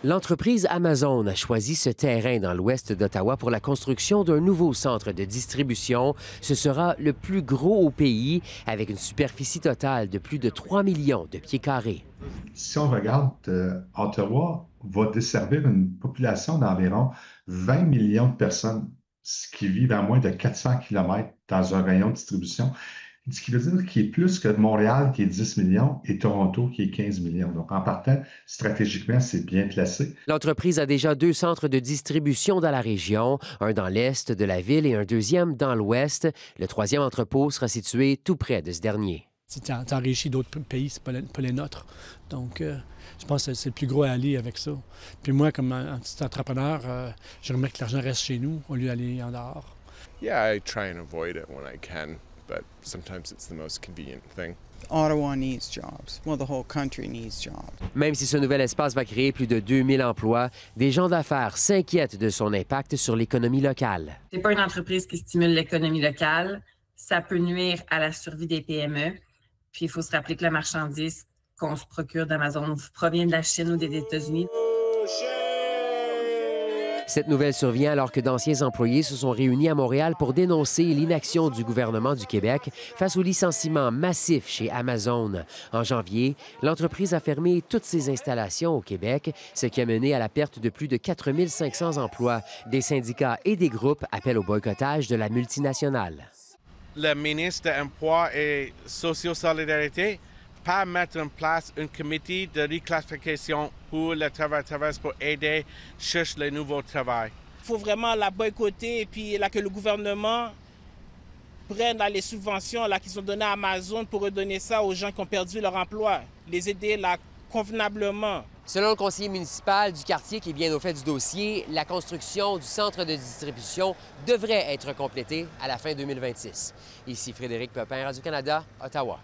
L'entreprise Amazon a choisi ce terrain dans l'ouest d'Ottawa pour la construction d'un nouveau centre de distribution. Ce sera le plus gros au pays, avec une superficie totale de plus de 3 millions de pieds carrés. Si on regarde, Ottawa va desservir une population d'environ 20 millions de personnes qui vivent à moins de 400 kilomètres dans un rayon de distribution. Ce qui veut dire qu'il est plus que Montréal, qui est 10 millions, et Toronto, qui est 15 millions. Donc, en partant, stratégiquement, c'est bien placé. L'entreprise a déjà 2 centres de distribution dans la région, un dans l'est de la ville et un deuxième dans l'ouest. Le troisième entrepôt sera situé tout près de ce dernier. Si tu enrichis d'autres pays, c'est pas les nôtres. Donc, je pense que c'est le plus gros à aller avec ça. Puis moi, comme un petit entrepreneur, j'aimerais que l'argent reste chez nous au lieu d'aller en dehors. Yeah, I try and avoid it when I can, but sometimes it's the most convenient thing. Ottawa needs jobs. Well, the whole country needs jobs. Même si ce nouvel espace va créer plus de 2000 emplois, des gens d'affaires s'inquiètent de son impact sur l'économie locale. C'est pas une entreprise qui stimule l'économie locale. Ça peut nuire à la survie des PME. Puis il faut se rappeler que la marchandise qu'on se procure d'Amazon provient de la Chine ou des États-Unis. Cette nouvelle survient alors que d'anciens employés se sont réunis à Montréal pour dénoncer l'inaction du gouvernement du Québec face au licenciement massif chez Amazon. En janvier, l'entreprise a fermé toutes ses installations au Québec, ce qui a mené à la perte de plus de 4 500 emplois. Des syndicats et des groupes appellent au boycottage de la multinationale. Le ministre de l'Emploi et Socio-Solidarité pas mettre en place un comité de reclassification pour les travailleurs pour aider à chercher le nouveau travail. Il faut vraiment la boycotter et puis là, que le gouvernement prenne les subventions qu'ils ont données à Amazon pour redonner ça aux gens qui ont perdu leur emploi, les aider là, convenablement. Selon le conseiller municipal du quartier qui est bien au fait du dossier, la construction du centre de distribution devrait être complétée à la fin 2026. Ici Frédéric Pepin, Radio-Canada, Ottawa.